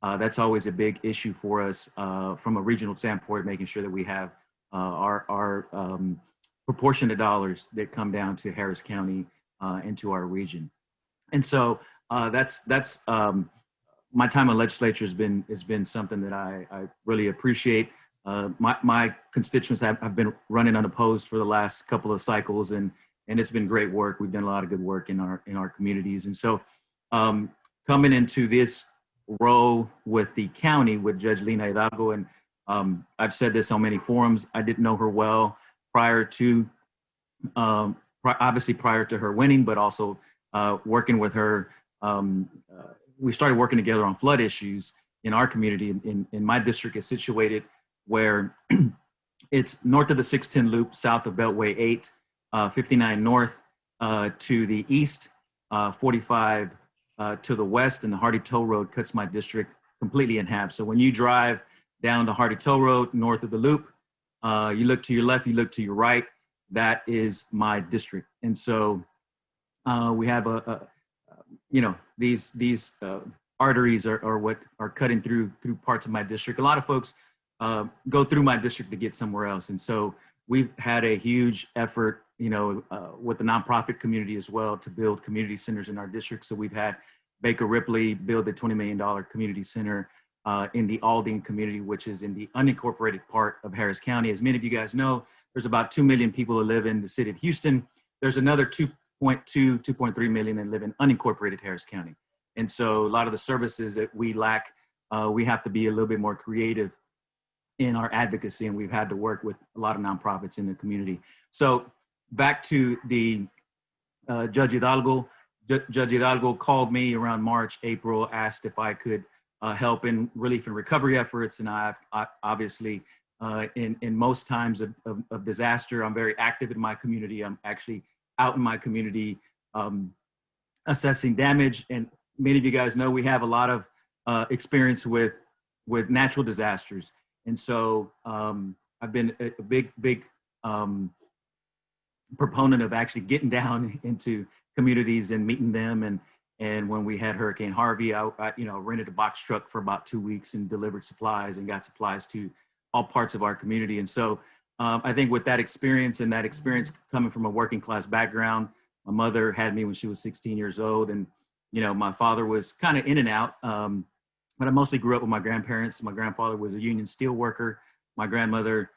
That's always a big issue for us from a regional standpoint, making sure that we have our proportionate dollars that come down to Harris County and to our region. And so that's my time in legislature has been something that I really appreciate. My constituents have been running unopposed for the last couple of cycles, and it's been great work. We've done a lot of good work in our communities. And so coming into this role with the county with Judge Lina Hidalgo, and I've said this on many forums, I didn't know her well prior to, obviously prior to her winning, but also working with her. We started working together on flood issues in our community. In my district is situated where it's north of the 610 loop, south of Beltway 8, 59 north to the east, 45 to the west, and the Hardy Toll Road cuts my district completely in half. So when you drive down the Hardy Toll Road north of the loop, you look to your left, you look to your right, that is my district. And so we have these arteries are what are cutting through parts of my district. A lot of folks go through my district to get somewhere else. And so we've had a huge effort, with the nonprofit community as well, to build community centers in our district. So we've had Baker Ripley build a $20 million community center in the Aldine community, which is in the unincorporated part of Harris County. As many of you guys know, there's about 2 million people who live in the city of Houston. There's another 2.3 million that live in unincorporated Harris County. And so a lot of the services that we lack, we have to be a little bit more creative in our advocacy, and we've had to work with a lot of nonprofits in the community. So back to the Judge Hidalgo. Judge Hidalgo called me around March, April, asked if I could help in relief and recovery efforts. And I obviously, in most times of disaster, I'm very active in my community. I'm actually out in my community assessing damage. And many of you guys know we have a lot of experience with natural disasters. And so I've been a big proponent of actually getting down into communities and meeting them. And when we had Hurricane Harvey, I rented a box truck for about 2 weeks and delivered supplies and got supplies to all parts of our community. And so I think with that experience coming from a working class background, my mother had me when she was 16 years old. And, my father was kind of in and out. But I mostly grew up with my grandparents. My grandfather was a union steel worker. My grandmother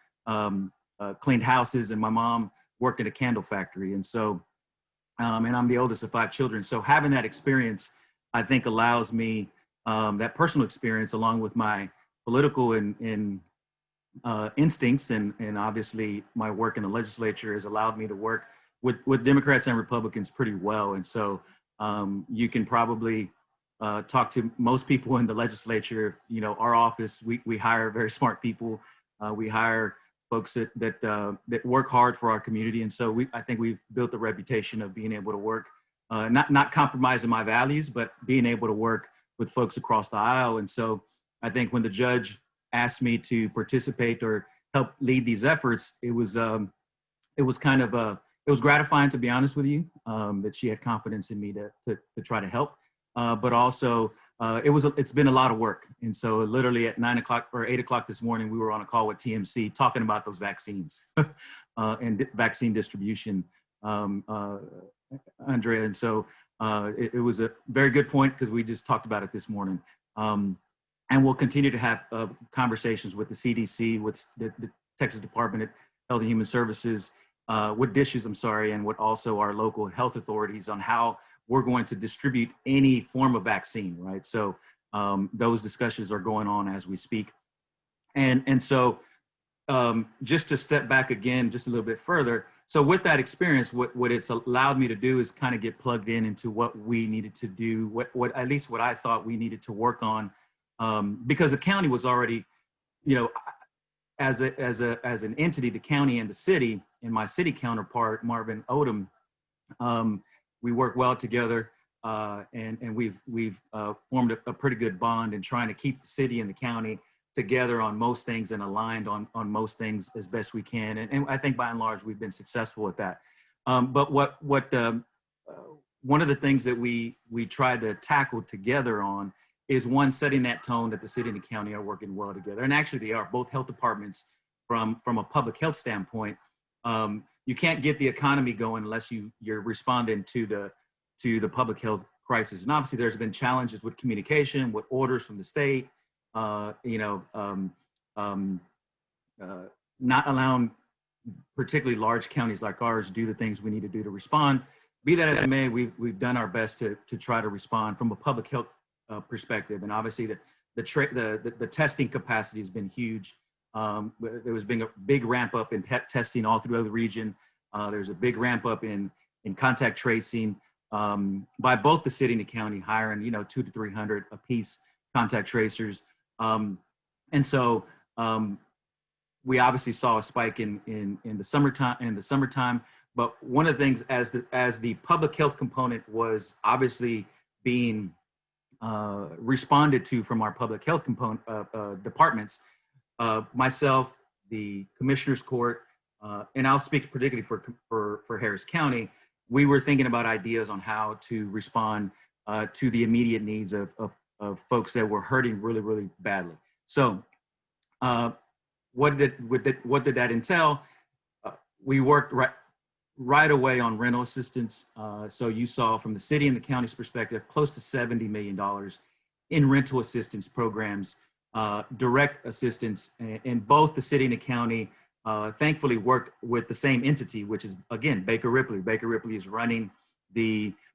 cleaned houses, and my mom worked at a candle factory. And so, and I'm the oldest of 5 children. So having that experience, I think, allows me that personal experience, along with my political and instincts, and obviously my work in the legislature, has allowed me to work with Democrats and Republicans pretty well. And so you can probably talk to most people in the legislature. Our office, we hire very smart people. We hire folks that work hard for our community. And so I think we've built a reputation of being able to work, not compromising my values, but being able to work with folks across the aisle. And so I think when the judge asked me to participate or help lead these efforts, it was gratifying, to be honest with you, that she had confidence in me to try to help. But also it's been a lot of work. And so literally at 9 o'clock or 8 o'clock this morning, we were on a call with TMC talking about those vaccines and vaccine distribution, Andrea. And so it was a very good point, because we just talked about it this morning. And we'll continue to have conversations with the CDC, with the Texas Department of Health and Human Services, with DSHS, and with also our local health authorities on how we're going to distribute any form of vaccine, right? So those discussions are going on as we speak. And so just to step back again, just a little bit further. So with that experience, what it's allowed me to do is kind of get plugged into what we needed to do, what at least what I thought we needed to work on, because the county was already, as an entity, the county and the city, and my city counterpart, Marvin Odom, we work well together, and we've formed a pretty good bond in trying to keep the city and the county together on most things and aligned on most things as best we can. And I think by and large, we've been successful at that. But one of the things that we tried to tackle together on is one, setting that tone that the city and the county are working well together. And actually they are, both health departments from a public health standpoint. You can't get the economy going unless you're responding to the public health crisis. And obviously there's been challenges with communication, with orders from the state, not allowing particularly large counties like ours do the things we need to do to respond. Be that as it may, we've done our best to try to respond from a public health perspective. And obviously the testing capacity has been huge. There was been a big ramp up in PET testing all throughout the region. There's a big ramp up in contact tracing by both the city and the county, hiring 200 to 300 apiece contact tracers. And so we obviously saw a spike in the summertime. But one of the things, as the public health component was obviously being responded to from our public health component departments, myself, the Commissioner's Court, and I'll speak particularly for Harris County, we were thinking about ideas on how to respond to the immediate needs of folks that were hurting really, really badly. So what did that entail? We worked right away on rental assistance. So you saw from the city and the county's perspective, close to $70 million in rental assistance programs, direct assistance, and both the city and the county thankfully worked with the same entity, which is, again, Baker Ripley. Baker Ripley is running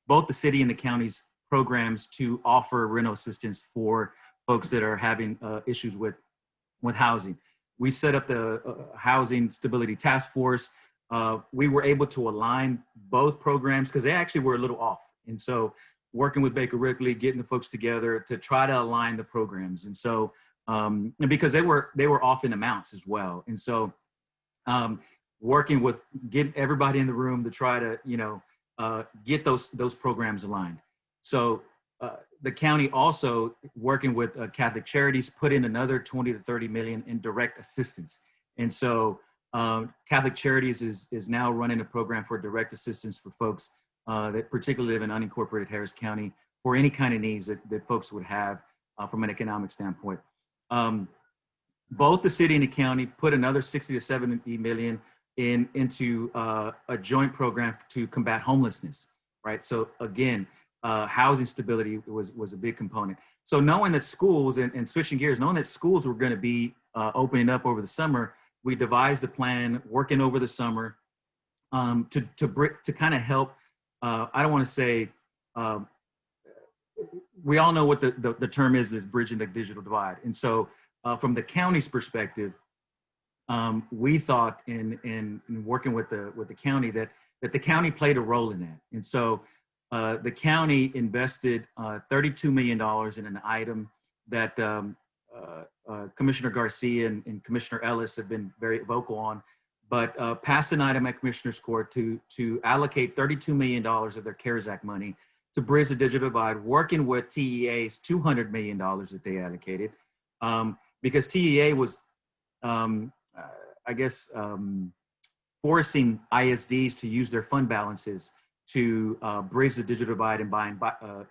both the city and the county's programs to offer rental assistance for folks that are having issues with housing. We set up the Housing Stability Task Force. We were able to align both programs because they actually were a little off. And so working with Baker Ripley, getting the folks together to try to align the programs. And so, because they were off in amounts as well. And so working with getting everybody in the room to try to, get those programs aligned. So the county also, working with Catholic Charities, put in another 20 to 30 million in direct assistance. And so Catholic Charities is now running a program for direct assistance for folks that particularly live in unincorporated Harris County for any kind of needs that folks would have from an economic standpoint. Both the city and the county put another 60 to 70 million into a joint program to combat homelessness, right? So again, housing stability was a big component. So knowing that schools, and switching gears, knowing that schools were going to be opening up over the summer, we devised a plan working over the summer to kind of help. I don't want to say, we all know what the term is bridging the digital divide. And so from the county's perspective, we thought in working with the county that the county played a role in that. And so the county invested $32 million in an item that Commissioner Garcia and Commissioner Ellis have been very vocal on, but passed an item at Commissioner's Court to allocate $32 million of their CARES Act money to bridge the digital divide, working with TEA's $200 million that they allocated, because TEA was, forcing ISDs to use their fund balances to bridge the digital divide and buying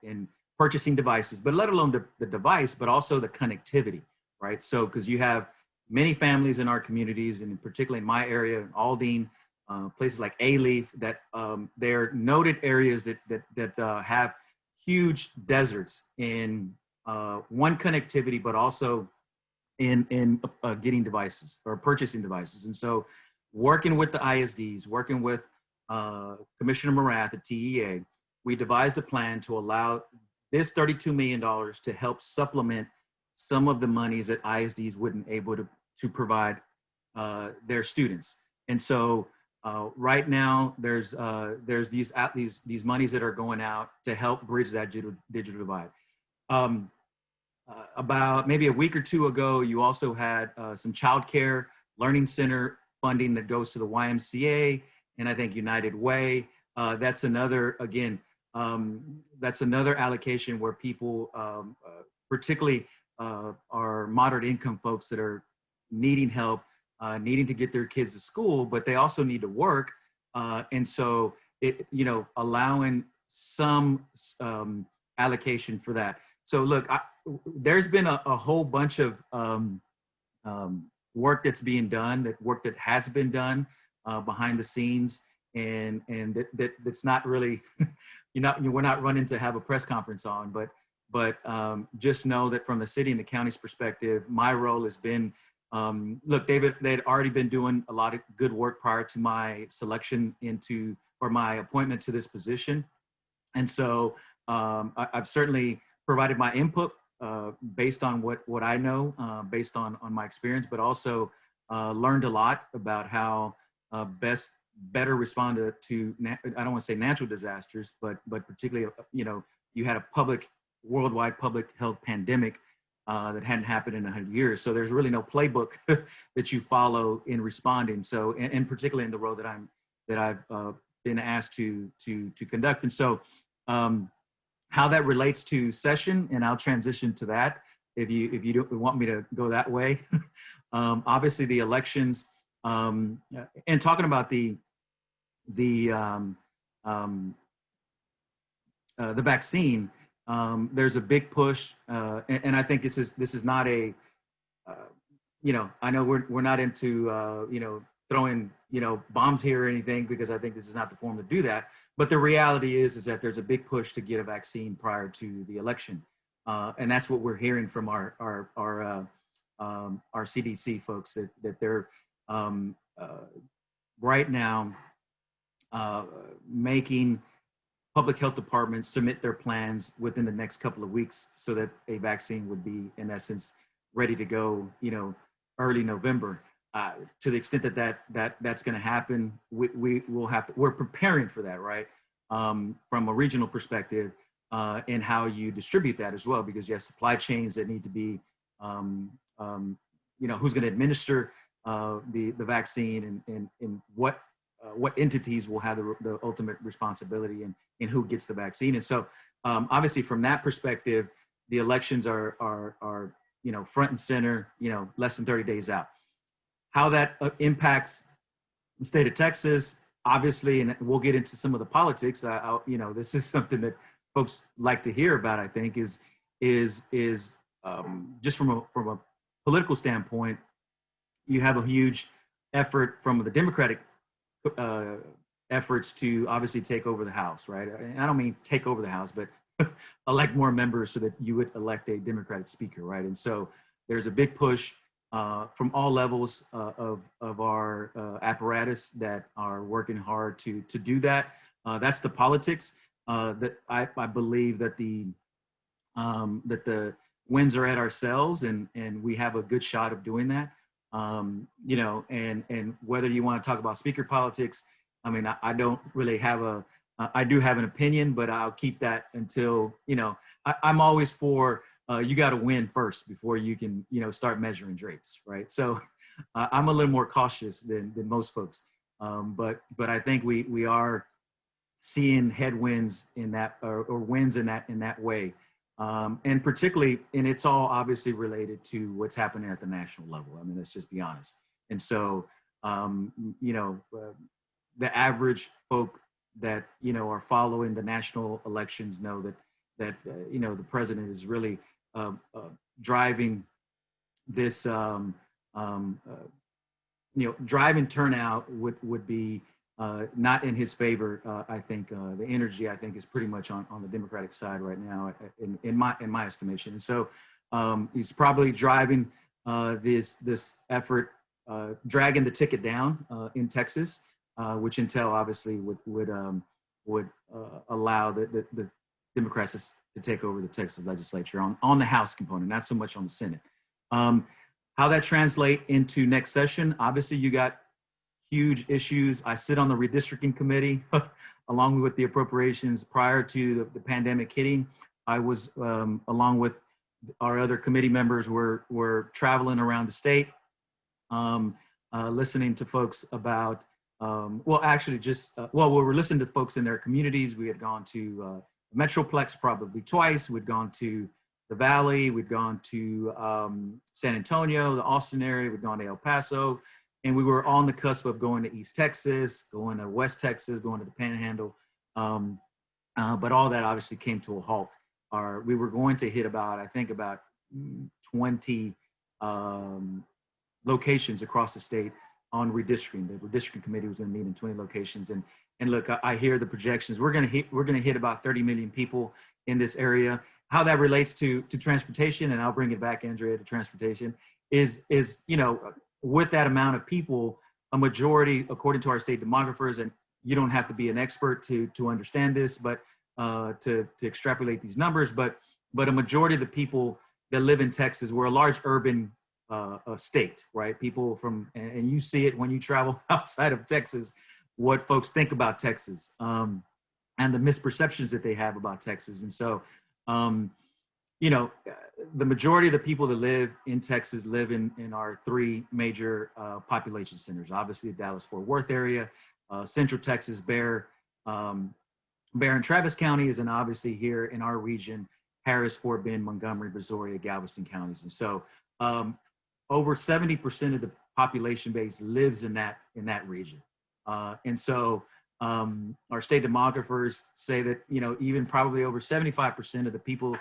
and purchasing devices, but let alone the device, but also the connectivity, right? So, because you have many families in our communities, and particularly in my area, in Aldine, places like A-Leaf, that they're noted areas that have huge deserts in one, connectivity, but also in getting devices or purchasing devices. And so working with the ISDs, working with Commissioner Morath at TEA, we devised a plan to allow this $32 million to help supplement some of the monies that ISDs wouldn't able to provide their students. And so right now there's these monies that are going out to help bridge that digital divide. About maybe a week or two ago, you also had some childcare learning center funding that goes to the YMCA and I think United Way. That's another, again, that's another allocation where people, particularly are moderate income folks that are needing help, needing to get their kids to school, but they also need to work. And so allowing some allocation for that. So look, there's been a whole bunch of work that's being done, work that has been done behind the scenes, and that's not really, we're not running to have a press conference on, but just know that from the city and the county's perspective, my role has been, look, they'd already been doing a lot of good work prior to my selection or my appointment to this position. And so I've certainly provided my input based on what I know, based on my experience, but also learned a lot about how better respond to I don't want to say natural disasters, but particularly, you had a worldwide public health pandemic that hadn't happened in 100 years. So there's really no playbook that you follow in responding. So, and particularly in the role that I've been asked to conduct. And so how that relates to session, and I'll transition to that if you don't want me to go that way. Obviously the elections, and talking about the vaccine, there's a big push, and I think this is not a, I know we're not into throwing bombs here or anything, because I think this is not the forum to do that. But the reality is that there's a big push to get a vaccine prior to the election, and that's what we're hearing from our CDC folks, that they're right now making public health departments submit their plans within the next couple of weeks, so that a vaccine would be, in essence, ready to go, early November. To the extent that's going to happen, we're preparing for that, right? From a regional perspective, and how you distribute that as well, because you have supply chains that need to be, who's going to administer the vaccine, and what entities will have the ultimate responsibility, and who gets the vaccine. And so, obviously, from that perspective, the elections are front and center, less than 30 days out. How that impacts the state of Texas, obviously, and we'll get into some of the politics. This is something that folks like to hear about. I think is just from a political standpoint, you have a huge effort from the Democratic efforts to obviously take over the House, right? And I don't mean take over the House, but elect more members so that you would elect a Democratic speaker, right? And so there's a big push from all levels of our apparatus that are working hard to do that. That's the politics. That I believe that the wins are at ourselves, and we have a good shot of doing that. And whether you want to talk about speaker politics, I mean, I don't really have I do have an opinion, but I'll keep that until, I'm always for, you got to win first before you can, start measuring drapes, right? So I'm a little more cautious than most folks. But I think we are seeing headwinds in that, or wins in that way. And particularly, and it's all obviously related to what's happening at the national level. I mean, let's just be honest. And so, the average folk that, are following the national elections know that the president is really driving this, driving turnout would be not in his favor. I think the energy, I think, is pretty much on the Democratic side right now, in my estimation. And so he's probably driving this effort, dragging the ticket down in Texas, which Intel obviously would allow the Democrats to take over the Texas legislature on the House component, not so much on the Senate. How that translate into next session, obviously you got huge issues. I sit on the redistricting committee along with the appropriations. Prior to the pandemic hitting, I was, along with our other committee members, were traveling around the state, listening to folks about, we were listening to folks in their communities. We had gone to Metroplex probably twice. We'd gone to the Valley. We'd gone to San Antonio, the Austin area. We'd gone to El Paso. And we were on the cusp of going to East Texas, going to West Texas, going to the Panhandle. But all that obviously came to a halt we were going to hit about, I think about 20 locations across the state on redistricting. The redistricting committee was going to meet in 20 locations. And look, I hear the projections. We're going to hit about 30 million people in this area. How that relates to transportation, and I'll bring it back, Andrea, to transportation, is with that amount of people, a majority, according to our state demographers, and you don't have to be an expert to understand this, but to extrapolate these numbers, but a majority of the people that live in Texas, we're a large urban state, right? People from, and you see it when you travel outside of Texas, what folks think about Texas, and the misperceptions that they have about Texas. And so, the majority of the people that live in Texas live in our three major population centers. Obviously, the Dallas-Fort Worth area, Central Texas, Bexar and Travis counties, and obviously here in our region, Harris, Fort Bend, Montgomery, Brazoria, Galveston counties. And so over 70% of the population base lives in that region. And so our state demographers say that, even probably over 75% of the people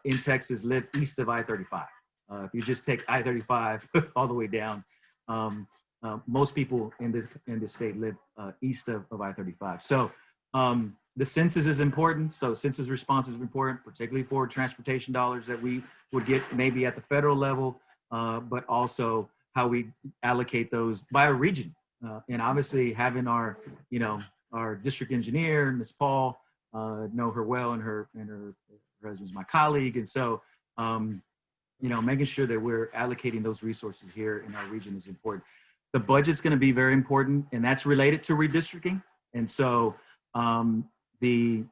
in Texas live east of I-35. If you just take I-35 all the way down, most people in this state live east of I-35. So the census is important. So census response is important, particularly for transportation dollars that we would get maybe at the federal level, but also how we allocate those by a region. And obviously having our district engineer, Ms. Paul, know her well, and her husband's my colleague. And so, making sure that we're allocating those resources here in our region is important. The budget's going to be very important, and that's related to redistricting. And so the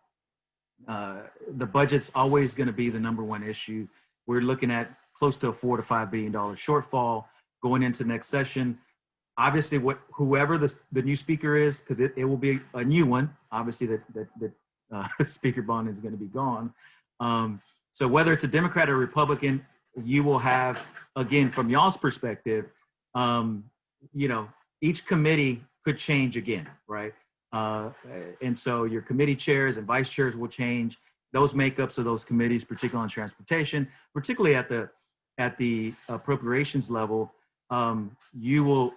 budget's always going to be the number one issue. We're looking at close to a $4 to $5 billion shortfall going into next session. Obviously, whoever the new speaker is, because it will be a new one. Obviously, that Speaker Bond is going to be gone. So whether it's a Democrat or Republican, you will have, again, from y'all's perspective, each committee could change again, right? And so your committee chairs and vice chairs will change. Those makeups of those committees, particularly on transportation, particularly at the appropriations level, you will,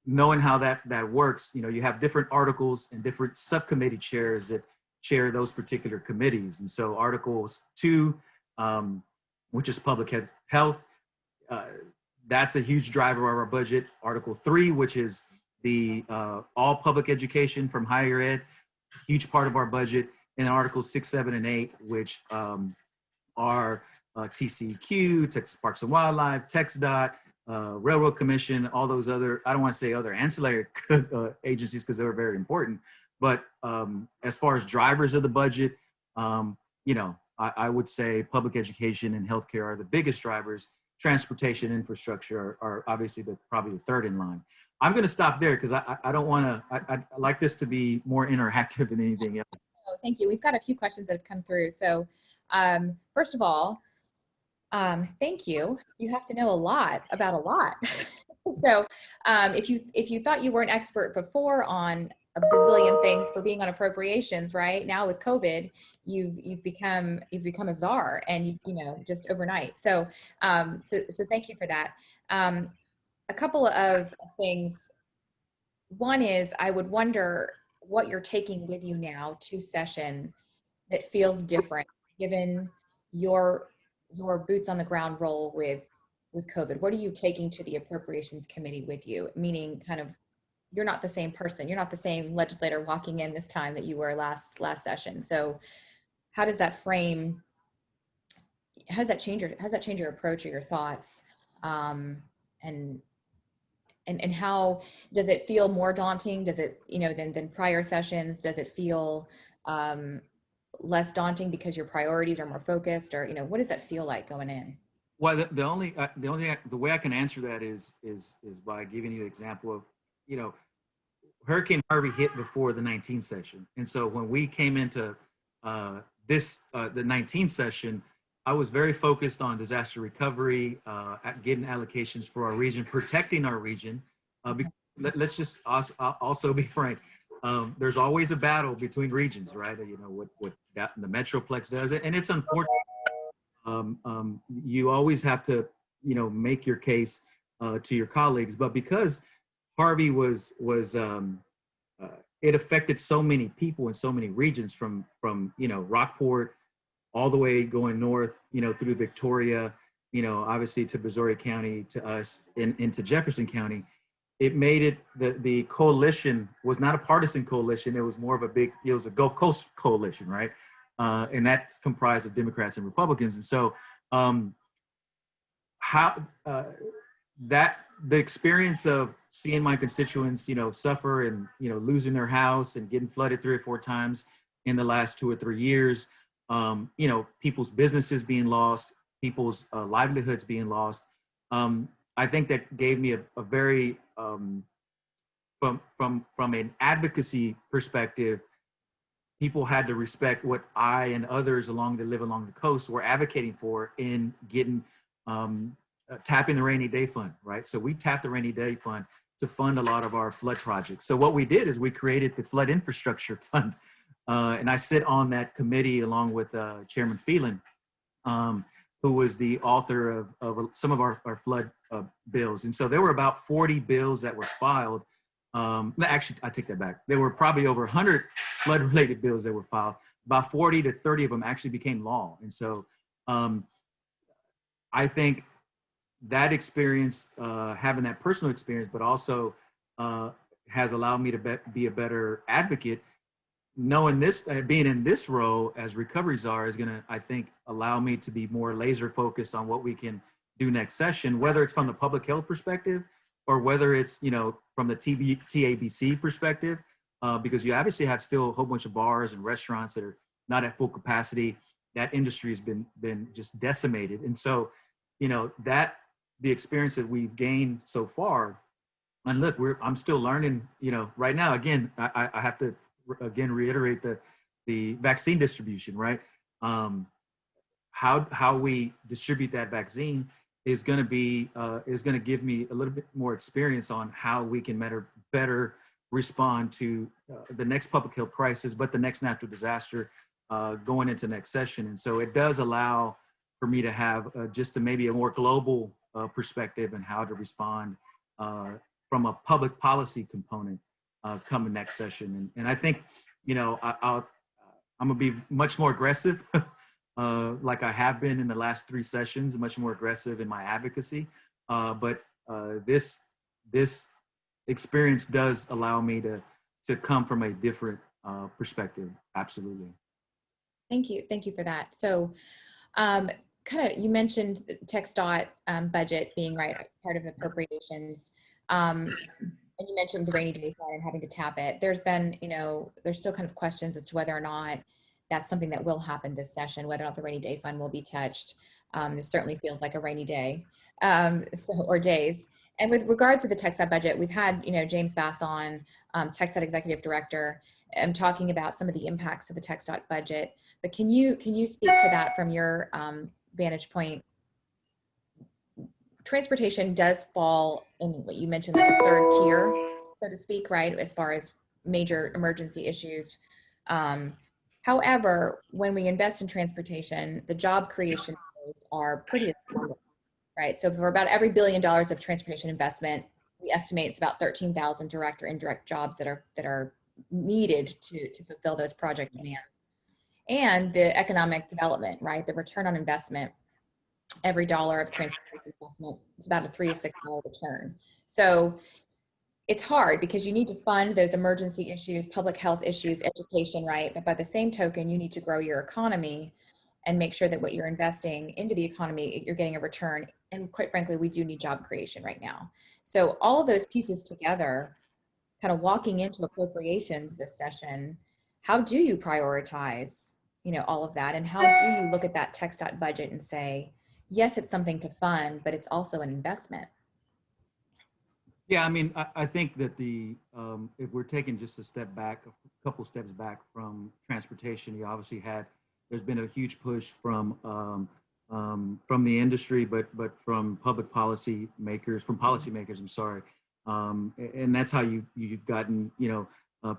knowing how that works, you have different articles and different subcommittee chairs that chair those particular committees. And so Articles 2, which is public health, that's a huge driver of our budget. Article 3, which is the all public education from higher ed, huge part of our budget. And then Articles 6, 7, and 8, which are TCEQ, Texas Parks and Wildlife, TxDOT, Railroad Commission, all those other, I don't want to say other ancillary agencies because they're very important. But as far as drivers of the budget, I would say public education and healthcare are the biggest drivers. Transportation infrastructure are obviously probably the third in line. I'm going to stop there because I don't want to, I like this to be more interactive than anything else. Oh, thank you. We've got a few questions that have come through. So first of all, thank you. You have to know a lot about a lot. So if you thought you were an expert before on a bazillion things for being on appropriations, right? Now with COVID, you've become a czar, and just overnight. So so thank you for that. A couple of things. One is, I would wonder what you're taking with you now to session that feels different, given your boots on the ground role with COVID. What are you taking to the Appropriations Committee with you? Meaning, kind of, you're not the same person. You're not the same legislator walking in this time that you were last session. So how does that frame, how does that change your approach or your thoughts? And how does it feel more daunting? Does it, than prior sessions? Does it feel less daunting because your priorities are more focused, or, what does that feel like going in? Well, the way I can answer that is by giving you an example of, Hurricane Harvey hit before the 19th session. And so when we came into the 19th session, I was very focused on disaster recovery, getting allocations for our region, protecting our region. Let's just also be frank. there's always a battle between regions, right? You know, what the Metroplex does, and it's unfortunate. You always have to, you know, make your case to your colleagues, but because Harvey it affected so many people in so many regions from you know, Rockport all the way going north, you know, through Victoria, you know, obviously to Missouri County, to us, into Jefferson County. It made it, the coalition was not a partisan coalition. It was more of it was a Gulf Coast coalition, right? And that's comprised of Democrats and Republicans. And so how that the experience of seeing my constituents, you know, suffer and, you know, losing their house and getting flooded 3 or 4 times in the last 2 or 3 years, you know, people's businesses being lost, people's livelihoods being lost. I think that gave me a very, from an advocacy perspective, people had to respect what I and others that live along the coast were advocating for in getting, tapping the rainy day fund, right? So we tapped the rainy day fund to fund a lot of our flood projects. So what we did is we created the flood infrastructure fund. And I sit on that committee along with Chairman Phelan, who was the author of some of our flood bills. And so there were about 40 bills that were filed. Actually, I take that back. There were probably over 100 flood-related bills that were filed. About 40 to 30 of them actually became law. And so I think that experience, having that personal experience, but also has allowed me to be a better advocate. Knowing this, being in this role as recovery czar is going to, I think, allow me to be more laser focused on what we can do next session, whether it's from the public health perspective or whether it's, you know, from the TABC perspective, because you obviously have still a whole bunch of bars and restaurants that are not at full capacity. That industry has been just decimated. And so, you know, the experience that we've gained so far, and look, I'm still learning, you know, right now. Again, I have to again reiterate the vaccine distribution, right? How we distribute that vaccine is going to give me a little bit more experience on how we can better respond to the next public health crisis, but the next natural disaster going into next session. And so it does allow for me to have maybe a more global perspective and how to respond from a public policy component coming next session. And I think, you know, I'm gonna be much more aggressive like I have been in the last 3 sessions, much more aggressive in my advocacy. But this experience does allow me to come from a different perspective. Absolutely. Thank you. Thank you for that. So kind of, you mentioned the TxDOT budget being part of the appropriations. And you mentioned the rainy day fund and having to tap it. There's been, you know, there's still kind of questions as to whether or not that's something that will happen this session, whether or not the rainy day fund will be touched. This certainly feels like a rainy day, or days. And with regard to the TxDOT budget, we've had, you know, James Bass on, TxDOT Executive Director, talking about some of the impacts of the TxDOT budget. But can you speak to that from your vantage point? Transportation does fall in what you mentioned, like a 3rd tier, so to speak, right, as far as major emergency issues. However, when we invest in transportation, the job creation are pretty enormous, right? So for about every $1 billion of transportation investment, we estimate it's about 13,000 direct or indirect jobs that are needed to fulfill those project demands. And the economic development, right? The return on investment, every dollar of transportation investment is about a $3 to $6 return. So it's hard because you need to fund those emergency issues, public health issues, education, right? But by the same token, you need to grow your economy and make sure that what you're investing into the economy, you're getting a return. And quite frankly, we do need job creation right now. So all of those pieces together, kind of walking into appropriations this session, how do you prioritize, you know, all of that? And how do you look at that TxDOT budget and say, yes, it's something to fund, but it's also an investment? Yeah, I mean, I think that if we're taking just a couple steps back from transportation, you obviously there's been a huge push from the industry, but from policymakers, I'm sorry. And that's how you've gotten, you know,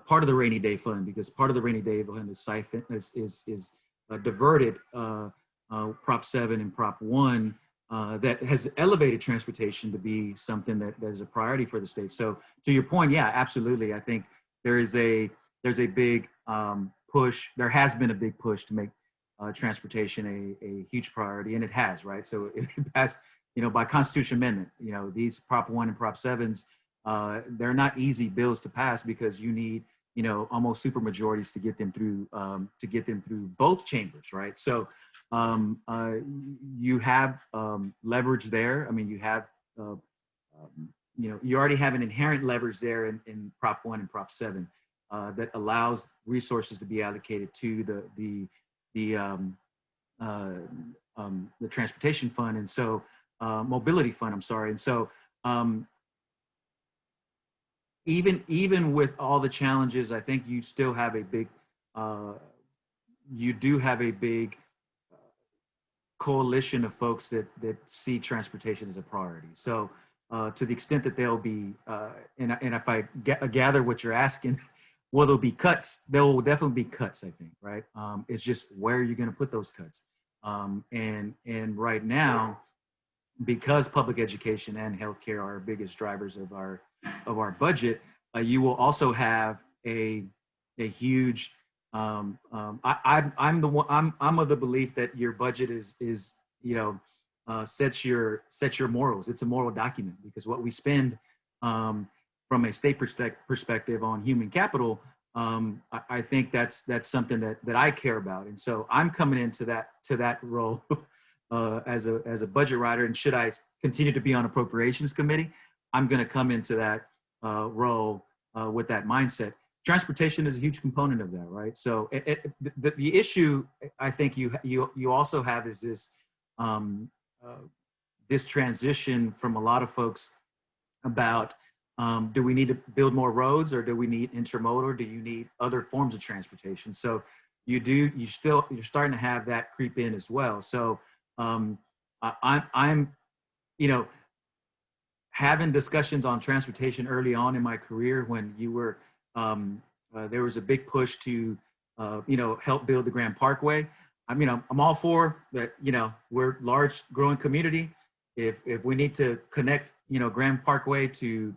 part of the rainy day fund, because part of the rainy day fund is siphoned, is diverted, Prop 7 and Prop 1, that has elevated transportation to be something that is a priority for the state. So to your point, yeah, absolutely. I think there's a big push. There has been a big push to make transportation a huge priority, and it has, right? So it passed, by constitutional amendment. These Prop 1 and Prop 7s, they're not easy bills to pass, because you need, almost super majorities to get them through both chambers, right? So you have leverage there. I mean, you have, you already have an inherent leverage there in Prop 1 and Prop 7 that allows resources to be allocated to the transportation fund, and so mobility fund. I'm sorry, and so even with all the challenges, I think you still have a big, you do have a big coalition of folks that see transportation as a priority. So to the extent that there'll be, and if I gather what you're asking, will there be cuts? There will definitely be cuts, I think, right? It's just where you're going to put those cuts. And right now, because public education and healthcare are our biggest drivers of our budget, you will also have a huge. I'm of the belief that your budget is sets your morals. It's a moral document, because what we spend from a state perspective on human capital, I think that's something that I care about, and so I'm coming into that role as a budget writer. And should I continue to be on appropriations committee, I'm going to come into that role with that mindset. Transportation is a huge component of that, right? So the issue I think you also have is this transition from a lot of folks about do we need to build more roads, or do we need intermodal, or do you need other forms of transportation? So you're starting to have that creep in as well. So I'm having discussions on transportation early on in my career, when you were there was a big push to help build the Grand Parkway. I'm all for that. We're a large growing community. If we need to connect Grand Parkway to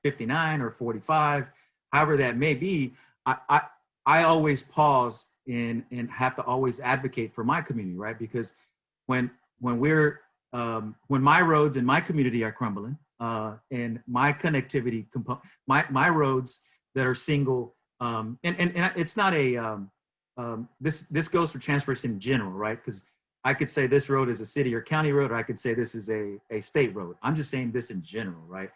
59 or 45, however that may be, I always pause and have to always advocate for my community, right? Because when my roads in my community are crumbling, and my connectivity my roads that are single, and it's not this goes for transportation in general, right? Because I could say this road is a city or county road, or I could say this is a state road. I'm just saying this in general, right?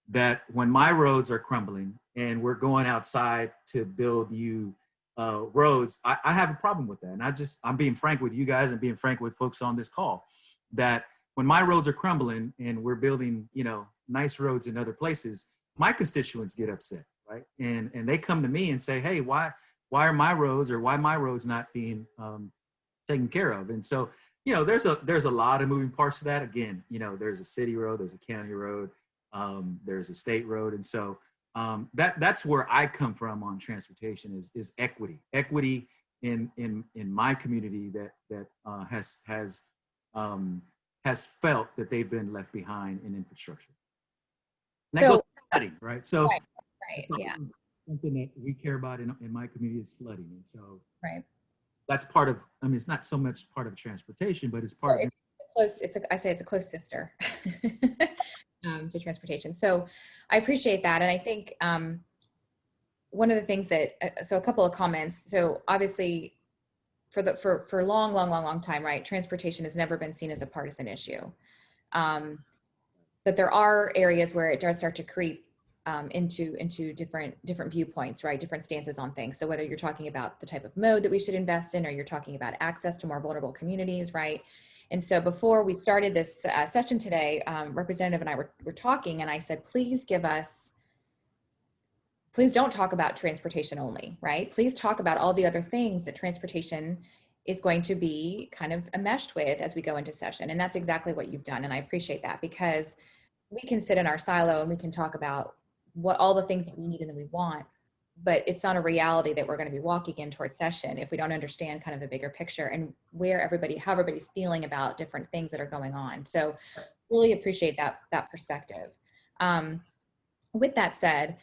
That when my roads are crumbling and we're going outside to build new roads, I have a problem with that. And I'm being frank with you guys and being frank with folks on this call, that when my roads are crumbling and we're building, nice roads in other places, my constituents get upset, right? And they come to me and say, hey, why are my roads, or why my roads not being taken care of? And so, there's a lot of moving parts to that. Again, there's a city road, there's a county road, there's a state road. And so that's where I come from on transportation is equity in my community that has felt that they've been left behind in infrastructure. And that goes to flooding, right? So right, yeah. Something that we care about in my community is flooding. And so right. That's part of, it's not so much part of transportation, but it's part of I say it's a close sister to transportation. So I appreciate that. And I think one of the things so a couple of comments. So obviously for a long time, right, transportation has never been seen as a partisan issue. But there are areas where it does start to creep into different viewpoints, right? Different stances on things. So whether you're talking about the type of mode that we should invest in, or you're talking about access to more vulnerable communities, right? And so before we started this session today, Representative and I were talking, and I said, please don't talk about transportation only, right? Please talk about all the other things that transportation is going to be kind of enmeshed with as we go into session. And that's exactly what you've done. And I appreciate that, because we can sit in our silo and we can talk about what all the things that we need and that we want. but it's not a reality that we're going to be walking in towards session if we don't understand kind of the bigger picture and how everybody's feeling about different things that are going on. So really appreciate that perspective. With that said,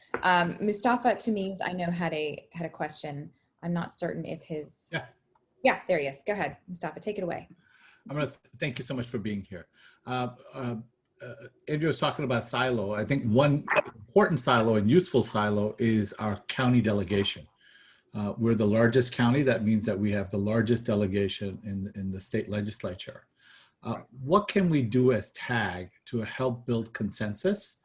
Mustafa Tamiz, I know had a question. I'm not certain if his, yeah, there he is. Go ahead, Mustafa, take it away. I'm going to thank you so much for being here. Andrew was talking about silo. I think one important silo and useful silo is our county delegation. We're the largest county. That means that we have the largest delegation in the state legislature. What can we do as TAG to help build consensus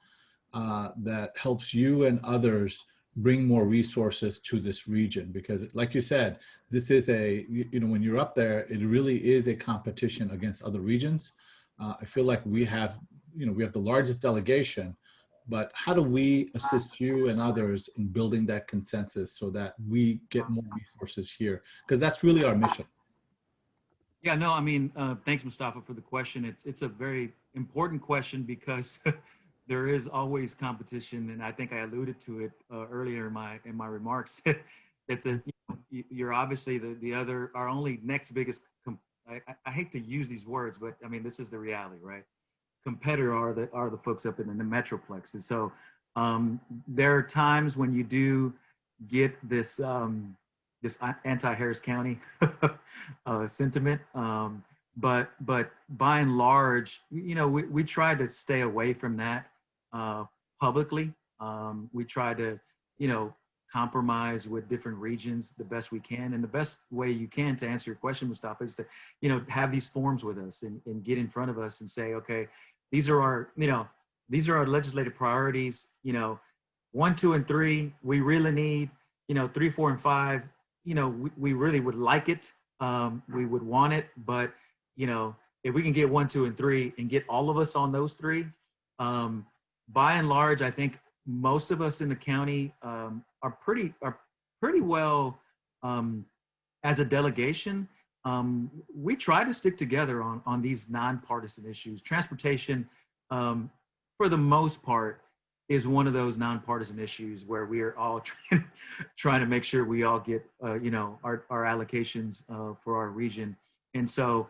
that helps you and others bring more resources to this region? Because like you said, this is when you're up there, it really is a competition against other regions. I feel like we have the largest delegation, but how do we assist you and others in building that consensus so that we get more resources here? Because that's really our mission. Yeah, no, I mean, thanks, Mustafa, for the question. It's a very important question because there is always competition, and I think I alluded to it earlier in my remarks. You're obviously our only next biggest. I hate to use these words, but I mean this is the reality, right? Competitor are the folks up in the Metroplex, and so there are times when you do get this this anti-Harris County sentiment. But by and large, we try to stay away from that publicly. We try to, compromise with different regions the best we can. And the best way you can to answer your question, Mustafa, is to, have these forums with us and get in front of us and say, okay, these are our legislative priorities, 1, 2, and 3, we really need, 3, 4, and 5, we really would like it. We would want it, but if we can get 1, 2, and 3 and get all of us on those 3, by and large, I think most of us in the county are pretty well as a delegation. We try to stick together on these nonpartisan issues. Transportation, for the most part, is one of those nonpartisan issues where we are all trying to make sure we all get our allocations for our region. And so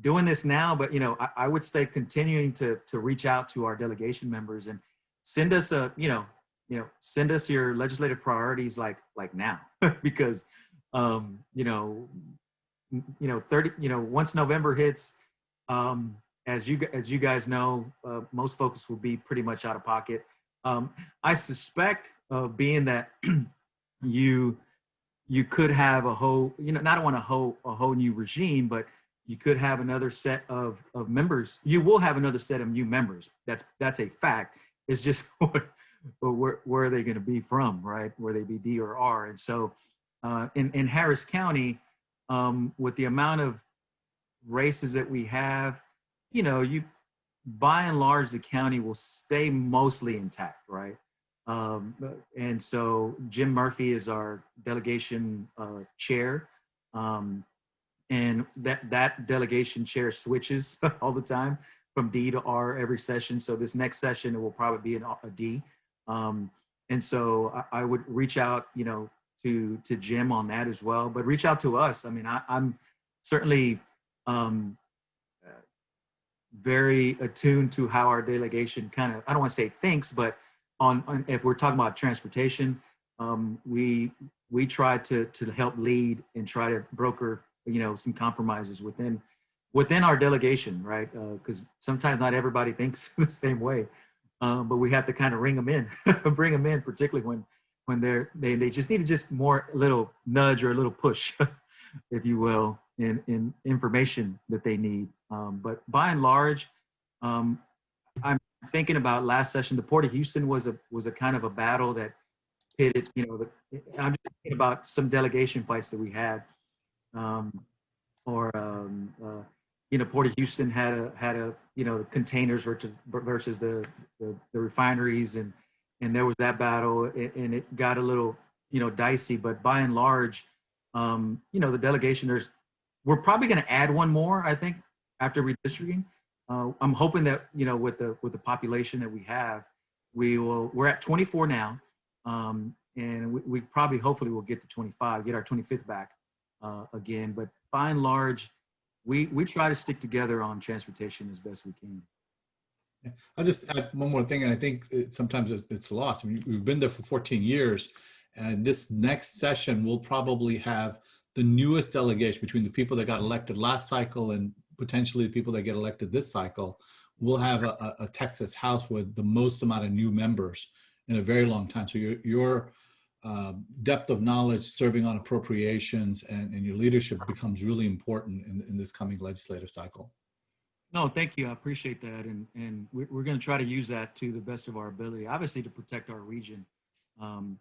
doing this now, but I would say continuing to reach out to our delegation members and send us send us your legislative priorities like now, because 30 once November hits, as you guys know, most folks will be pretty much out of pocket. I suspect, being that you could have a whole, not want a whole new regime, but you could have another set of members. You will have another set of new members. That's a fact. It's just where are they going to be from, right? Where they be D or R. And so in Harris County, with the amount of races that we have, by and large, the county will stay mostly intact, right? And so Jim Murphy is our delegation chair. And that delegation chair switches all the time from D to R every session. So this next session, it will probably be a D. And so I would reach out, to Jim on that as well, but reach out to us. I mean, I'm certainly very attuned to how our delegation kind of, I don't want to say thinks, but on if we're talking about transportation, we try to help lead and try to broker, some compromises within our delegation, right? Because sometimes not everybody thinks the same way, but we have to kind of bring them in, particularly when they just need just more little nudge or a little push, if you will, in information that they need. But by and large, I'm thinking about last session. The Port of Houston was a kind of a battle that pitted, I'm just thinking about some delegation fights that we had, Port of Houston had a containers versus the refineries, and there was that battle, and it got a little dicey. But by and large, the delegation, we're probably going to add one more, I think, after redistricting. I'm hoping that with the population that we have, we're at 24 now. And we probably, hopefully we'll get to 25, get our 25th back again. But by and large, we try to stick together on transportation as best we can. Yeah. I'll just add one more thing, and I think sometimes it's lost. I mean, we've been there for 14 years, and this next session will probably have the newest delegation between the people that got elected last cycle and potentially the people that get elected this cycle. We'll have a Texas House with the most amount of new members in a very long time. So your depth of knowledge serving on appropriations and your leadership becomes really important in this coming legislative cycle. No, thank you. I appreciate that. And we're going to try to use that to the best of our ability, obviously to protect our region. During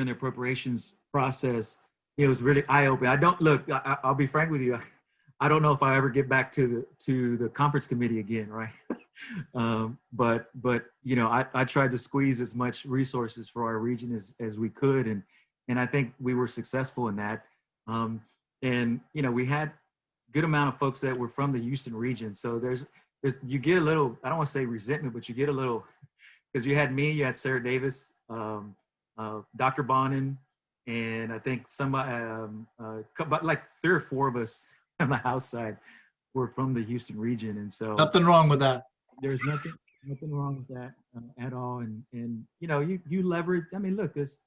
the appropriations process, it was really eye-opening. I'll be frank with you. I don't know if I ever get back to the conference committee again, right? But I tried to squeeze as much resources for our region as we could. And I think we were successful in that. We had good amount of folks that were from the Houston region. So you get a little, I don't want to say resentment, but you get a little, because you had me, you had Sarah Davis, Dr. Bonin, and I think somebody, but like 3 or 4 of us on the House side were from the Houston region. And so nothing wrong with that. There's nothing wrong with that at all. And you leverage, I mean, look, this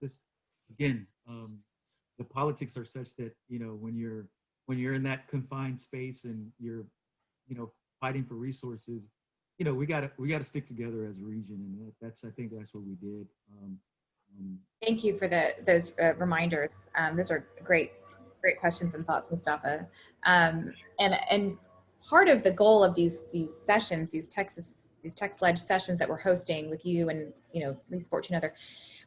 again, the politics are such that, when you're in that confined space and you're, fighting for resources, we gotta stick together as a region, and I think that's what we did. Thank you for those reminders. Those are great questions and thoughts, Mustafa. And part of the goal of these sessions, these text ledge sessions that we're hosting with you and at least 14 other.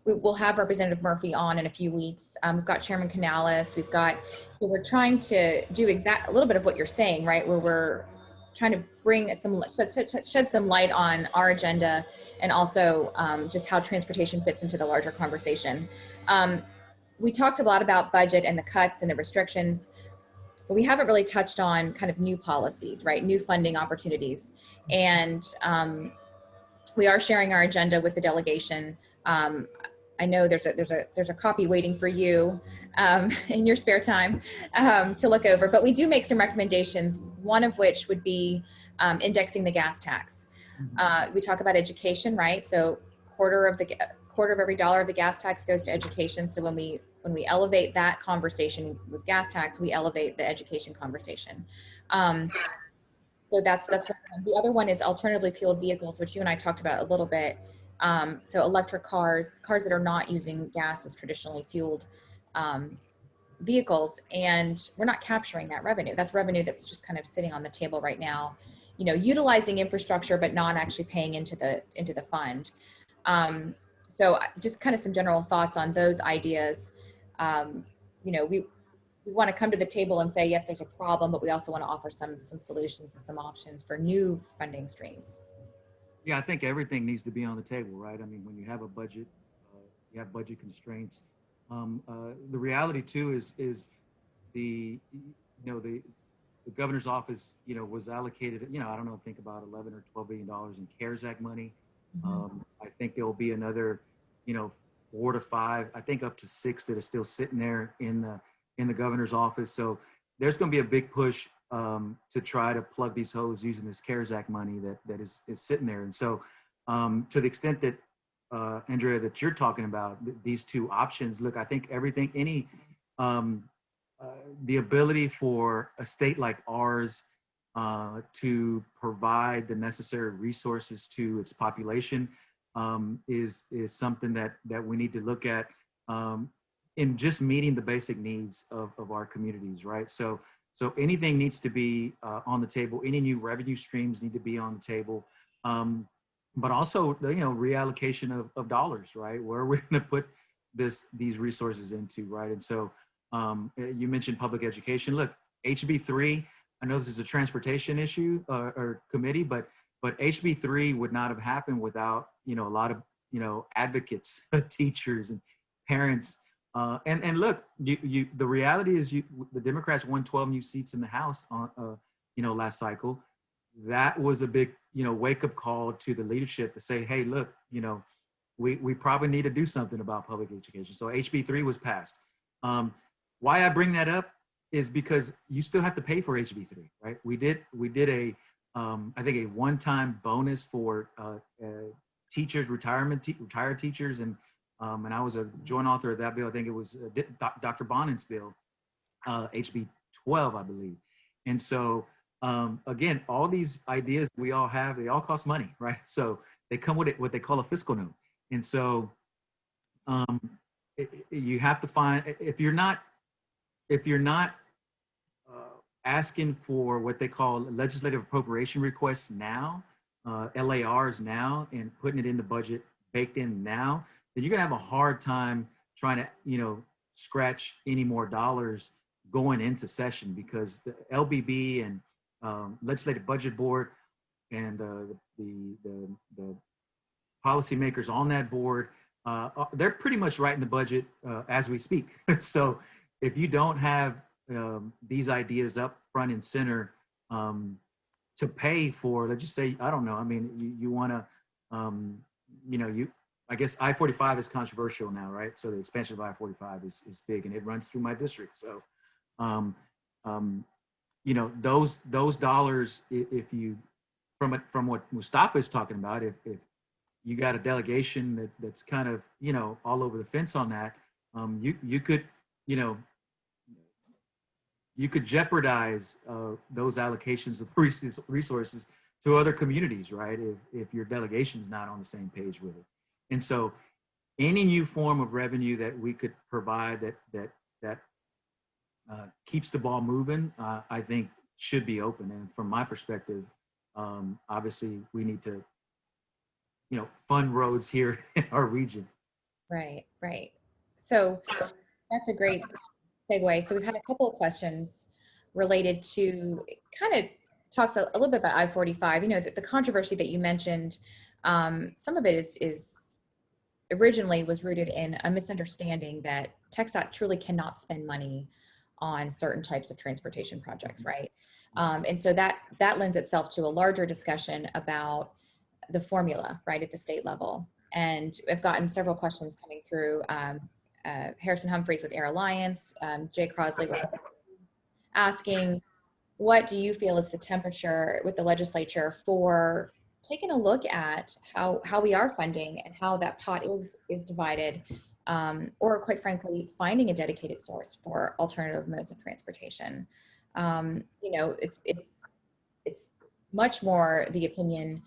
We'll have Representative Murphy on in a few weeks. We've got Chairman Canales. So we're trying to do a little bit of what you're saying, right? Where we're trying to bring shed some light on our agenda and also just how transportation fits into the larger conversation. We talked a lot about budget and the cuts and the restrictions, but we haven't really touched on kind of new policies, right? New funding opportunities. And we are sharing our agenda with the delegation. I know there's a copy waiting for you in your spare time to look over, but we do make some recommendations, one of which would be indexing the gas tax. We talk about education, right? So quarter of every dollar of the gas tax goes to education. So when we elevate that conversation with gas tax, we elevate the education conversation. So that's one. The other one is alternatively fueled vehicles, which you and I talked about a little bit. So electric cars that are not using gas as traditionally fueled vehicles, and we're not capturing that revenue. That's revenue that's just kind of sitting on the table right now, utilizing infrastructure but not actually paying into the fund. So just kind of some general thoughts on those ideas. We want to come to the table and say, yes, there's a problem, but we also want to offer some solutions and some options for new funding streams. Yeah, I think everything needs to be on the table, right? I mean, when you have a budget, you have budget constraints. The reality too is the governor's office, was allocated, I don't know, think about 11 or $12 billion in CARES Act money. Mm-hmm. I think there will be another, 4 to 5, I think up to 6 that are still sitting there in the governor's office. So there's going to be a big push to try to plug these holes using this CARES Act money that is sitting there. And so to the extent that, Andrea, that you're talking about, these two options, look, I think the ability for a state like ours to provide the necessary resources to its population is something that we need to look at in just meeting the basic needs of our communities, right? So anything needs to be on the table. Any new revenue streams need to be on the table, but also reallocation of dollars, right? Where are we going to put these resources into, right? And so you mentioned public education. Look, HB3. I know this is a transportation issue or committee, but HB3 would not have happened without a lot of advocates, teachers, and parents. And look, the reality is the Democrats won 12 new seats in the House on last cycle. That was a big wake up call to the leadership to say, hey, look, we probably need to do something about public education. So HB3 was passed. Why I bring that up is because you still have to pay for HB3, right? We did a I think a one-time bonus for teachers, retired teachers, and I was a joint author of that bill. I think it was Dr. Bonin's bill, HB 12, I believe. And so again, all these ideas we all have, they all cost money, right? So they come with what they call a fiscal note. And so you have to find, if you're not asking for what they call legislative appropriation requests now, LARs now, and putting it in the budget baked in now, then you're gonna have a hard time trying to, scratch any more dollars going into session, because the LBB and Legislative Budget Board and the policymakers on that board, they're pretty much writing the budget as we speak. So if you don't have these ideas up front and center to pay for, let's just say, I don't know, I mean, you want to, I guess I-45 is controversial now, right? So the expansion of I-45 is big, and it runs through my district. So, those dollars, if you, from what Mustafa is talking about, if you got a delegation that's kind of, all over the fence on that, you could, you could jeopardize those allocations of resources to other communities, right? If your delegation's not on the same page with it. And so any new form of revenue that we could provide that keeps the ball moving, I think should be open. And from my perspective, obviously we need to, fund roads here in our region. Right. So that's a great segue. So we've had a couple of questions related to, kind of talks a little bit about I-45. The controversy that you mentioned, some of it is originally was rooted in a misunderstanding that TxDOT truly cannot spend money on certain types of transportation projects, right? And so that lends itself to a larger discussion about the formula, right, at the state level. And I've gotten several questions coming through. Harrison Humphreys with Air Alliance, Jay Crosley was asking, what do you feel is the temperature with the legislature for taking a look at how we are funding and how that pot is divided, or quite frankly, finding a dedicated source for alternative modes of transportation? It's much more the opinion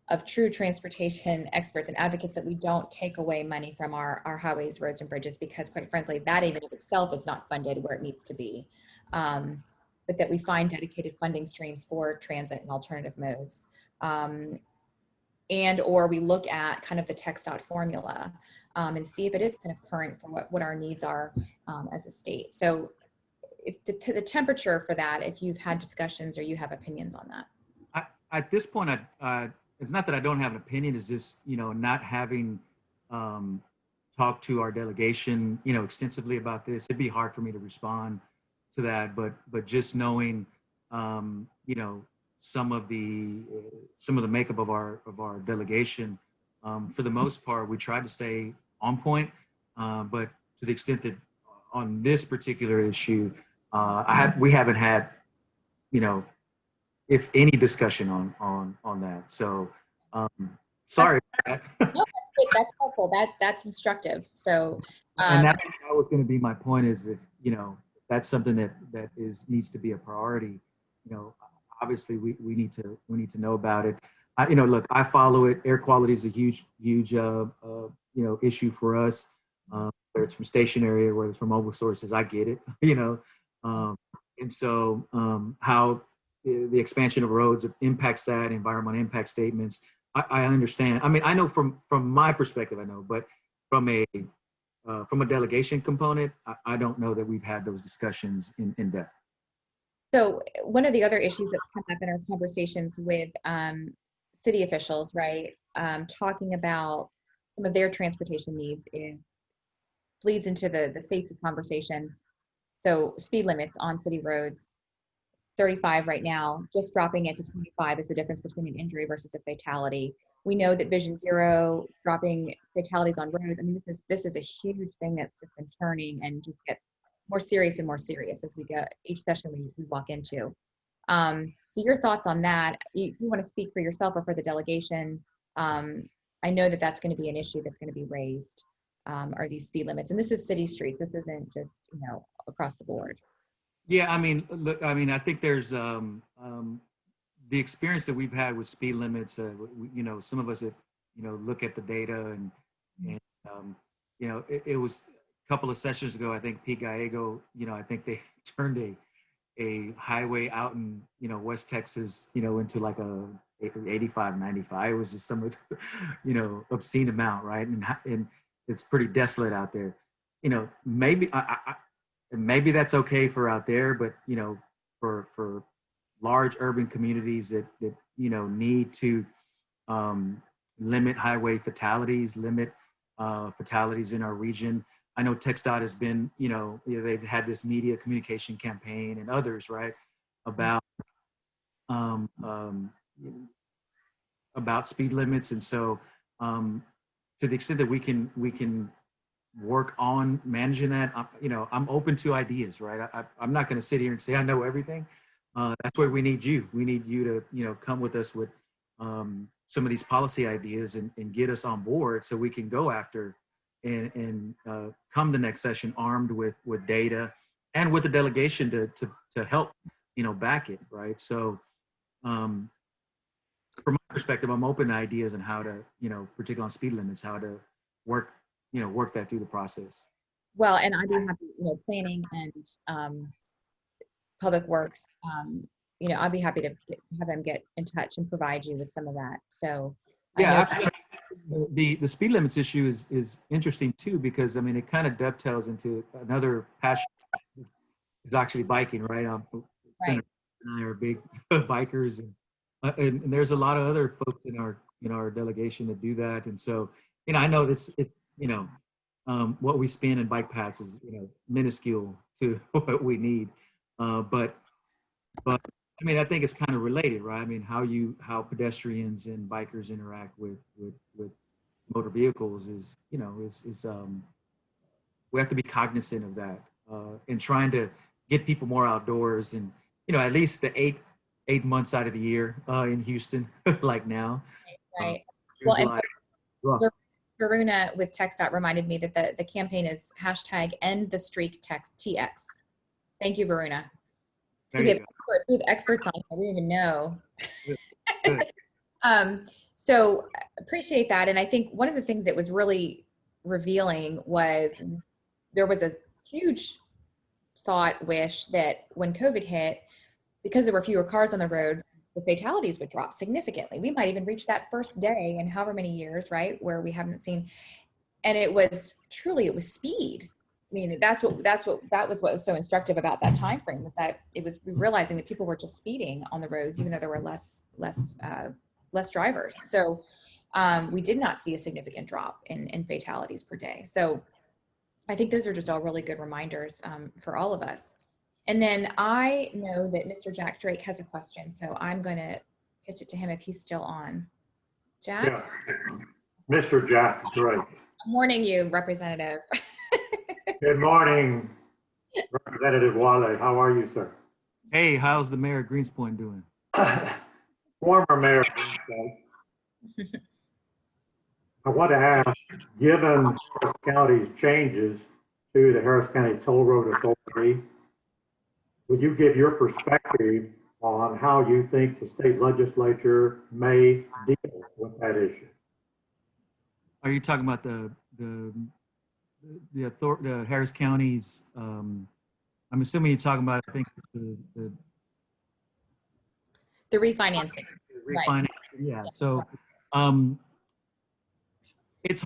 of true transportation experts and advocates that we don't take away money from our highways, roads, and bridges, because quite frankly, that even of itself is not funded where it needs to be. But that we find dedicated funding streams for transit and alternative modes. And or we look at kind of the TxDOT formula and see if it is kind of current for what our needs are as a state. So if the temperature for that, if you've had discussions or you have opinions on that. At this point, it's not that I don't have an opinion, it's just, not having talked to our delegation, extensively about this. It'd be hard for me to respond to that, but just knowing, some of the makeup of our delegation, for the most part, we tried to stay on point, but to the extent that on this particular issue, we haven't had, if any discussion on that. So sorry. No, that's good. That's helpful. That's instructive. So and that was going to be my point, is if that's something that needs to be a priority, obviously we need to know about it. Look, I follow it. Air quality is a huge issue for us, whether it's from stationary or whether it's from mobile sources. I get it, and so how the expansion of roads impacts that, environmental impact statements, I understand. I mean, I know from my perspective, I know, but from a delegation component, I don't know that we've had those discussions in depth. So one of the other issues that's come up in our conversations with city officials, right, talking about some of their transportation needs, bleeds into the safety conversation. So speed limits on city roads, 35 right now, just dropping it to 25 is the difference between an injury versus a fatality. We know that Vision Zero, dropping fatalities on roads. I mean, this is a huge thing that's just been turning and just gets more serious and more serious as we go each session we walk into. So your thoughts on that? You want to speak for yourself or for the delegation? I know that that's going to be an issue that's going to be raised. Are these speed limits? And this is city streets. This isn't just across the board. Yeah, I mean, look, I mean, I think there's the experience that we've had with speed limits. Some of us that look at the data and it was a couple of sessions ago. I think Pete Gallego, I think they turned a highway out in West Texas, into like a 85, 95. It was just some of obscene amount, right? And it's pretty desolate out there. Maybe maybe that's okay for out there, but for large urban communities that need to limit highway fatalities, limit fatalities in our region. I know TxDOT has been, they've had this media communication campaign and others, right, about speed limits. And so to the extent that we can work on managing that, I'm open to ideas, right? I'm not going to sit here and say I know everything. That's where we need you. We need you to, come with us with some of these policy ideas and get us on board so we can go after and come the next session armed with data and with the delegation to help, back it, right? So from my perspective, I'm open to ideas on how to, particularly on speed limits, how to work that through the process. Well, and I'd be happy, planning and public works, I'd be happy to have them get in touch and provide you with some of that. So yeah, absolutely. The speed limits issue is interesting too, because I mean, it kind of dovetails into another passion is actually biking, right? Right. Senator and I are big bikers, and there's a lot of other folks in our delegation that do that. And so, I know it's what we spend in bike paths is minuscule to what we need, but I mean, I think it's kind of related, right? I mean, how pedestrians and bikers interact with motor vehicles is we have to be cognizant of that, and trying to get people more outdoors, and at least the eight months out of the year in Houston, like now. Right. Well, and Varuna with TxDOT reminded me that the campaign is #EndTheStreakTX. Thank you, Varuna. So we have experts on it. We didn't even know. So appreciate that. And I think one of the things that was really revealing was there was a huge wish that when COVID hit, because there were fewer cars on the road, the fatalities would drop significantly. We might even reach that first day in however many years, right, where we haven't seen. And it was speed. I mean, that was what was so instructive about that time frame, was that we realizing that people were just speeding on the roads, even though there were less drivers. So we did not see a significant drop in fatalities per day. So I think those are just all really good reminders for all of us. And then I know that Mr. Jack Drake has a question, so I'm going to pitch it to him if he's still on. Jack? Yeah. Mr. Jack Drake. I'm warning you, Representative. Good morning, Representative Walle. How are you, sir? Hey, how's the mayor of Greenspoint doing? Former mayor of Greenspoint. I want to ask, given Harris County's changes to the Harris County Toll Road Authority, would you give your perspective on how you think the state legislature may deal with that issue? Are you talking about the Harris County's? I'm assuming you're talking about, I think, the refinancing. Refinancing, right. Yeah. So, it's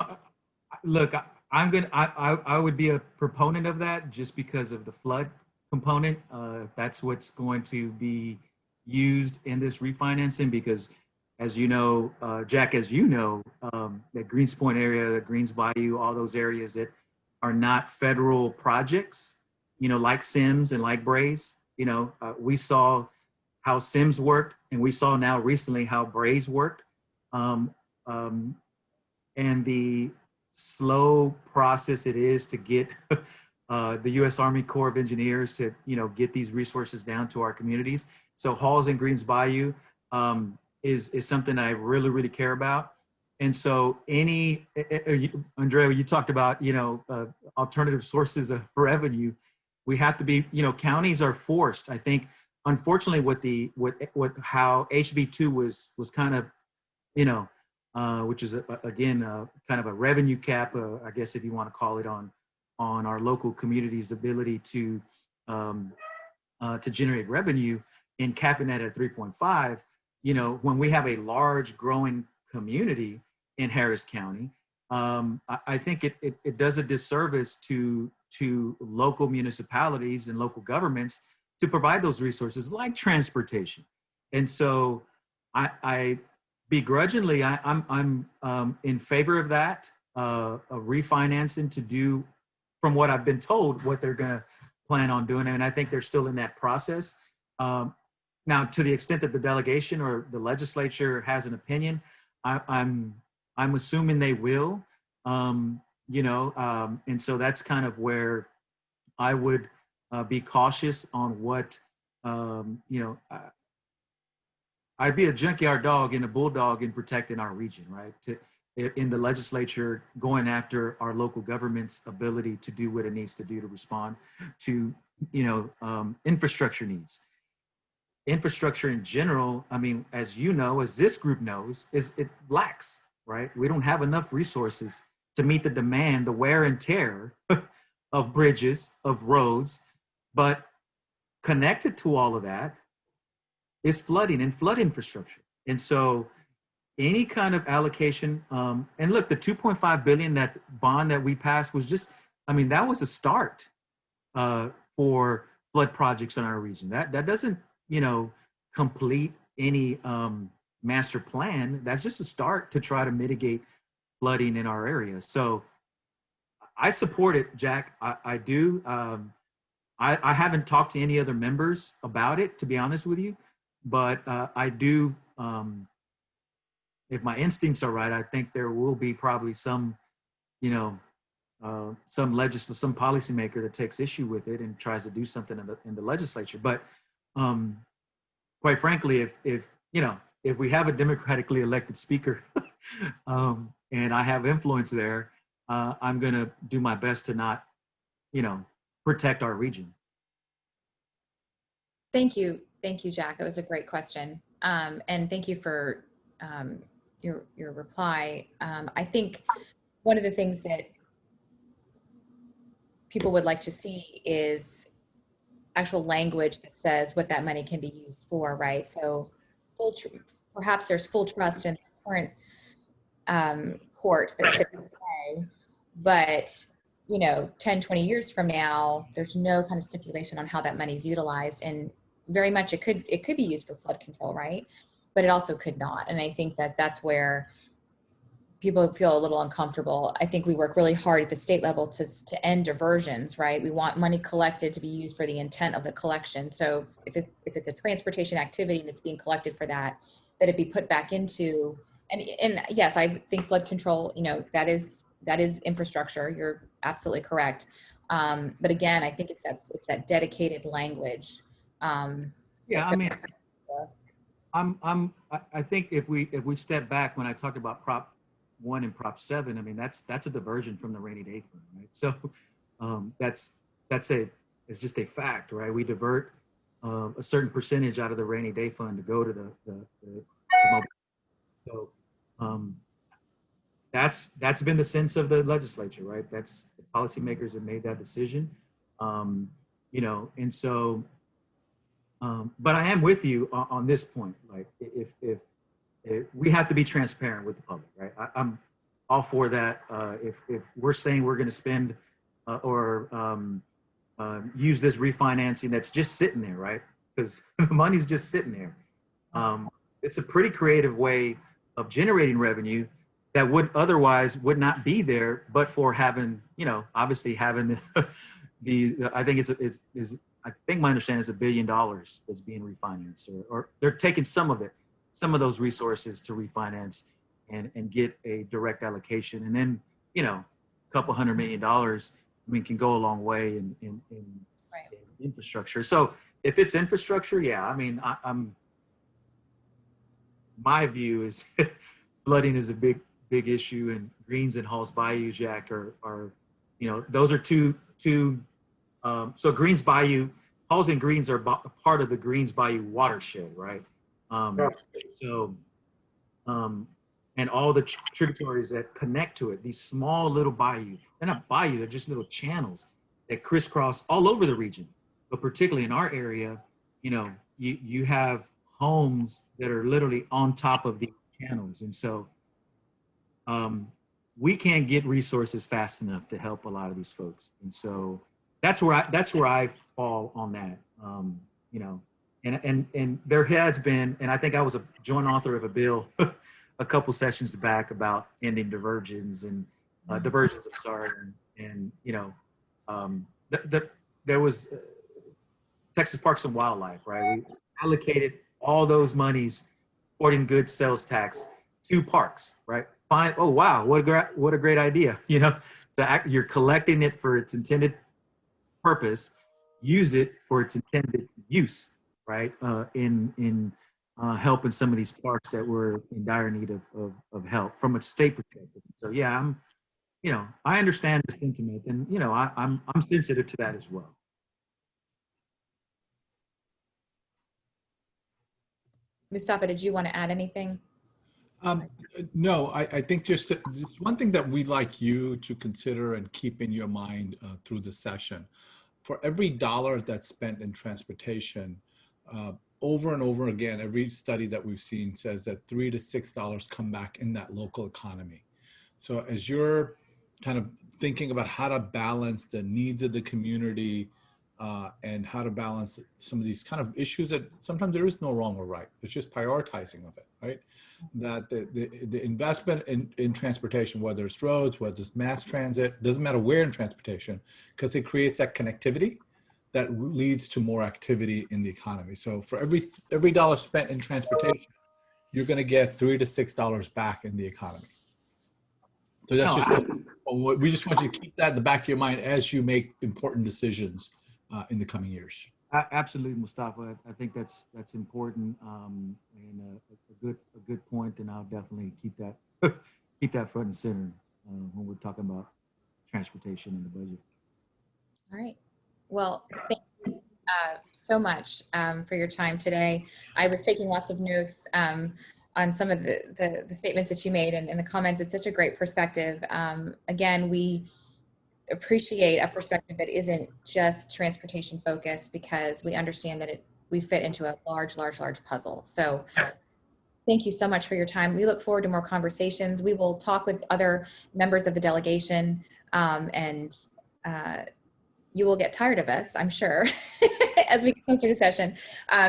look. I would be a proponent of that just because of the flood component. That's what's going to be used in this refinancing, because, as you know, Jack, the Greenspoint area, the Greens Bayou, all those areas that are not federal projects, like Sims and like Braze, we saw how Sims worked, and we saw now recently how Braze worked. and the slow process it is to get the U.S. Army Corps of Engineers to, get these resources down to our communities. So Halls and Greens Bayou is something I really, really care about. And so Andrea, you talked about, alternative sources of revenue. We have to be, counties are forced. I think, unfortunately, how HB2 was kind of, which is again kind of a revenue cap, I guess if you want to call it, on our local community's ability to generate revenue, and capping that at 3.5. When we have a large growing community in Harris County, I think it does a disservice to local municipalities and local governments to provide those resources like transportation. And so I begrudgingly, I'm in favor of that, of refinancing to do, from what I've been told, what they're going to plan on doing. And I think they're still in that process. Now, to the extent that the delegation or the legislature has an opinion, I'm assuming they will, and so that's kind of where I would be cautious on what, I'd be a junkyard dog and a bulldog in protecting our region, right? In the legislature, going after our local government's ability to do what it needs to do to respond to, infrastructure needs. Infrastructure in general, I mean, as you know, as this group knows, it lacks, right? We don't have enough resources to meet the demand, the wear and tear of bridges, of roads, but connected to all of that is flooding and flood infrastructure. And so any kind of allocation, and look, the 2.5 billion, that bond that we passed was just, that was a start for flood projects in our region. That doesn't, complete any master plan. That's just a start to try to mitigate flooding in our area. So I support it, Jack. I do. I haven't talked to any other members about it, to be honest with you, but I do. If my instincts are right, I think there will be probably some, some policymaker that takes issue with it and tries to do something in the legislature. But quite frankly, if we have a democratically elected speaker and I have influence there, I'm going to do my best to not, protect our region. Thank you, Jack. That was a great question, and thank you for your reply. I think one of the things that people would like to see is actual language that says what that money can be used for, right? So perhaps there's full trust in the current court that's sitting today, but 10, 20 years from now, there's no kind of stipulation on how that money is utilized, and very much it could be used for flood control, right? But it also could not. And I think that that's where people feel a little uncomfortable. I think we work really hard at the state level to end diversions, right? We want money collected to be used for the intent of the collection. So if it's a transportation activity and it's being collected for that it be put back into, and yes, I think flood control, that is infrastructure. You're absolutely correct. But again, I think it's that dedicated language. I think if we step back, when I talked about Prop 1 and Prop 7, that's a diversion from the rainy day fund, right? So it's just a fact, right? We divert a certain percentage out of the rainy day fund to go to the so that's been the sense of the legislature, right? That's the policymakers have made that decision, and so. But I am with you on this point. Like, if we have to be transparent with the public, right? I'm all for that. If we're saying we're going to spend or use this refinancing that's just sitting there, right? Because the money's just sitting there. It's a pretty creative way of generating revenue that would not be there, but for having, obviously having the I think I think my understanding is $1 billion that's being refinanced, or they're taking some of those resources to refinance and get a direct allocation. And then, you know, a couple $100 million, I mean, can go a long way in Right. infrastructure. So if it's infrastructure, yeah, I mean, my view is flooding is a big issue, and Greens and Halls Bayou, Jack, are you know, those are two. So Greens Bayou, Halls and Greens are part of the Greens Bayou watershed, right? Yeah. So, and all the tributaries that connect to it, these small little bayou, they're not bayou, they're just little channels that crisscross all over the region. But particularly in our area, you know, you have homes that are literally on top of these channels. And so we can't get resources fast enough to help a lot of these folks. And so that's where I fall on that. You know, and there has been, and I think I was a joint author of a bill a couple sessions back about ending diversions and diversions. I'm sorry, and you know, there was Texas Parks and Wildlife, right? We allocated all those monies, sporting goods sales tax, to parks, right? Fine. Oh wow, what a great idea! You know, you're collecting it for its intended purpose, use it for its intended use, right? In helping some of these parks that were in dire need of help from a state perspective. So yeah, you know, I understand the sentiment, and you know, I'm sensitive to that as well. Mustafa, did you want to add anything? No, I think just one thing that we'd like you to consider and keep in your mind through the session. For every dollar that's spent in transportation, over and over again, every study that we've seen says that $3 to $6 come back in that local economy. So as you're kind of thinking about how to balance the needs of the community and how to balance some of these kind of issues that sometimes there is no wrong or right, it's just prioritizing of it, right? That the investment in transportation, whether it's roads, whether it's mass transit, doesn't matter where in transportation, because it creates that connectivity that leads to more activity in the economy. So for every dollar spent in transportation, you're going to get $3 to $6 back in the economy. So that's we just want you to keep that in the back of your mind as you make important decisions in the coming years. Absolutely, Mustafa. I think that's important, and a good point, and I'll definitely keep that front and center when we're talking about transportation in the budget. All right. Well, thank you so much for your time today. I was taking lots of notes on some of the statements that you made and the comments. It's such a great perspective. Again, we appreciate a perspective that isn't just transportation focused, because we understand that we fit into a large puzzle. So thank you so much for your time. We look forward to more conversations. We will talk with other members of the delegation, and you will get tired of us, I'm sure, as we get closer to session,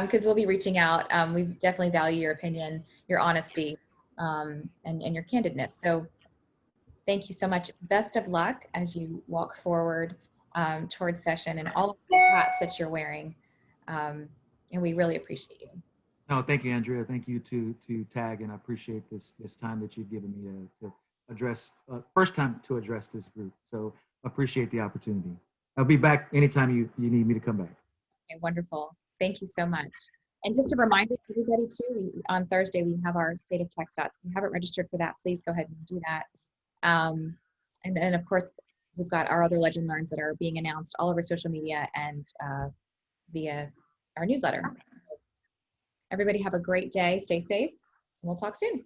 because we'll be reaching out. We definitely value your opinion, your honesty, and your candidness. So thank you so much. Best of luck as you walk forward towards session and all of the hats that you're wearing. And we really appreciate you. No, thank you, Andrea. Thank you to TAG, and I appreciate this time that you've given me to address, first time to address this group. So appreciate the opportunity. I'll be back anytime you need me to come back. Okay, wonderful. Thank you so much. And just a reminder to everybody too, on Thursday, we have our State of Tech Dots. If you haven't registered for that, please go ahead and do that. And then of course, we've got our other Legend Learns that are being announced all over social media and via our newsletter. Everybody have a great day. Stay safe, and we'll talk soon.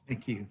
Thank you.